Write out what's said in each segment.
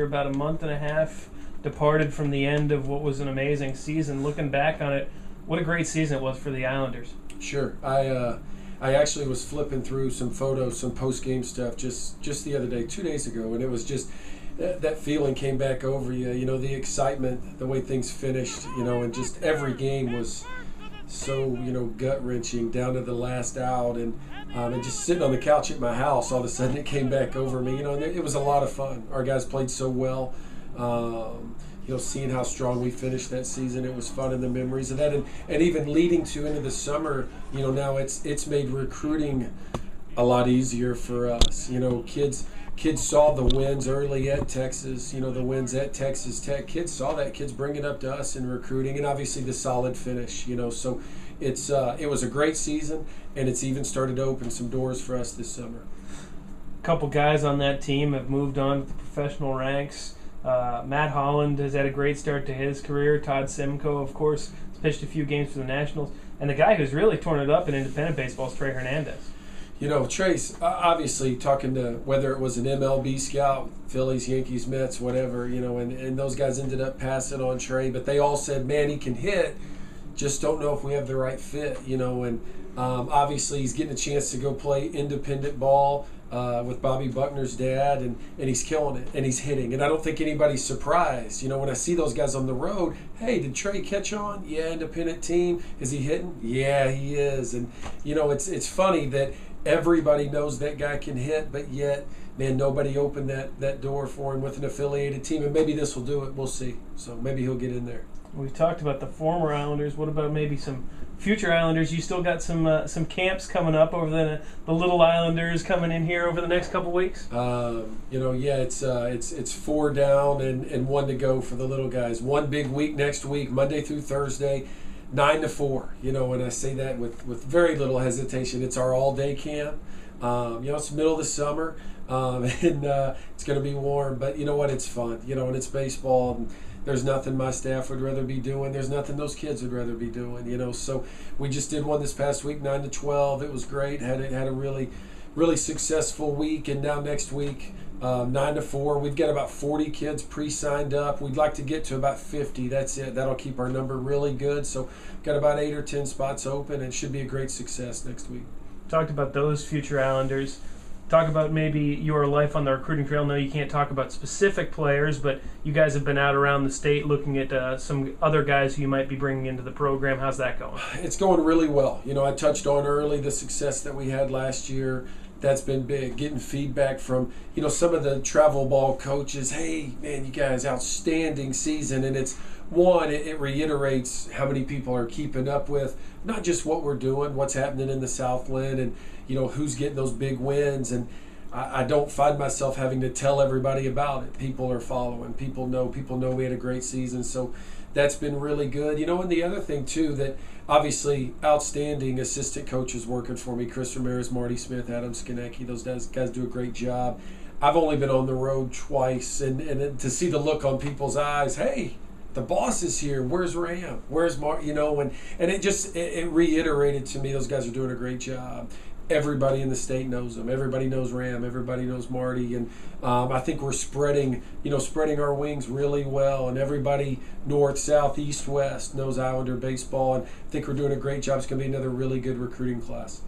you're about a month and a half departed from the end of what was an amazing season. Looking back on it, what a great season it was for the Islanders. Sure. I actually was flipping through some photos, some post-game stuff just the other day, 2 days ago, and it was just that feeling came back over you. You know, the excitement, the way things finished, you know, and just every game was so, you know, gut-wrenching down to the last out, and just sitting on the couch at my house, all of a sudden it came back over me, you know, and it was a lot of fun. Our guys played so well. You know, seeing how strong we finished that season, it was fun, and the memories of that, and even leading to into the summer, you know, now it's made recruiting a lot easier for us. You know, kids saw the wins early at Texas, you know, the wins at Texas Tech. Kids saw that. Kids bring it up to us in recruiting, and obviously the solid finish, you know. So it was a great season, and it's even started to open some doors for us this summer. A couple guys on that team have moved on to the professional ranks. Matt Holland has had a great start to his career. Todd Simcoe, of course, has pitched a few games for the Nationals. And the guy who's really torn it up in independent baseball is Trey Hernandez. You know, Trey's obviously talking to whether it was an MLB scout, Phillies, Yankees, Mets, whatever, you know, and those guys ended up passing on Trey. But they all said, man, he can hit. Just don't know if we have the right fit, you know. And obviously he's getting a chance to go play independent ball with Bobby Buckner's dad, and he's killing it, and he's hitting. And I don't think anybody's surprised. You know, when I see those guys on the road, hey, did Trey catch on? Yeah, independent team. Is he hitting? Yeah, he is. And, you know, it's funny that everybody knows that guy can hit, but yet, man, nobody opened that door for him with an affiliated team. And maybe this will do it. We'll see. So maybe he'll get in there. We've talked about the former Islanders. What about maybe some future Islanders? You still got some camps coming up over the little Islanders coming in here over the next couple weeks. You know, yeah, it's 4 down and 1 to go for the little guys. One big week next week, Monday through Thursday, 9 to 4. You know, and I say that with very little hesitation. It's our all-day camp. You know, it's the middle of the summer, and it's going to be warm. But you know what? It's fun. You know, and it's baseball. And there's nothing my staff would rather be doing. There's nothing those kids would rather be doing, you know. So we just did one this past week, 9 to 12. It was great. Had a really, really successful week. And now next week, 9 to 4. We've got about 40 kids pre-signed up. We'd like to get to about 50. That's it. That'll keep our number really good. So got about 8 or 10 spots open, and it should be a great success next week. Talked about those future Islanders. Talk about maybe your life on the recruiting trail. No, you can't talk about specific players, but you guys have been out around the state looking at some other guys who you might be bringing into the program. How's that going? It's going really well. You know, I touched on early the success that we had last year. That's been big. Getting feedback from, you know, some of the travel ball coaches. Hey, man, you guys, outstanding season. And it's, one, it reiterates how many people are keeping up with not just what we're doing, what's happening in the Southland, and, you know, who's getting those big wins. And I don't find myself having to tell everybody about it. People are following. People know we had a great season. So that's been really good. You know, and the other thing, too, that obviously outstanding assistant coaches working for me, Chris Ramirez, Marty Smith, Adam Skonecki, those guys do a great job. I've only been on the road twice, and to see the look on people's eyes, hey, the boss is here. Where's Ram? Where's Mark? You know, and it reiterated to me those guys are doing a great job. Everybody in the state knows them. Everybody knows Ram. Everybody knows Marty. And I think we're spreading our wings really well. And everybody north, south, east, west knows Islander baseball. And I think we're doing a great job. It's going to be another really good recruiting class.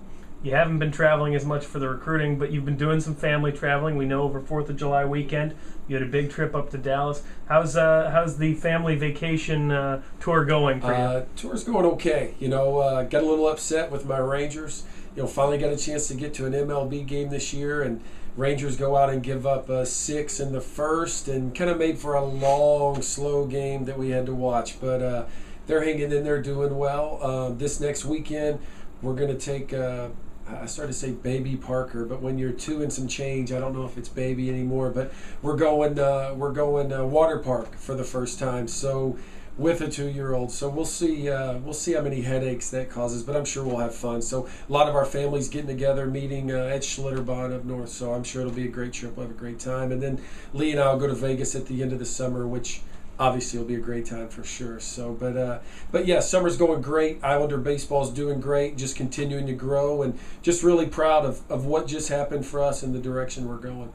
You haven't been traveling as much for the recruiting, but you've been doing some family traveling. We know over 4th of July weekend, you had a big trip up to Dallas. How's the family vacation tour going for you? Tour's going okay. You know, got a little upset with my Rangers. You know, finally got a chance to get to an MLB game this year, and Rangers go out and give up 6 in the first, and kind of made for a long, slow game that we had to watch. But they're hanging in there, doing well. This next weekend, we're going to take. I started to say baby Parker, but when you're 2 and some change, I don't know if it's baby anymore. But we're going water park for the first time. So with a 2-year-old. So we'll see how many headaches that causes, but I'm sure we'll have fun. So a lot of our families getting together, meeting at Schlitterbahn up north. So I'm sure it'll be a great trip. We'll have a great time. And then Lee and I will go to Vegas at the end of the summer, which obviously will be a great time for sure. So, but yeah, summer's going great. Islander baseball's doing great, just continuing to grow, and just really proud of what just happened for us and the direction we're going.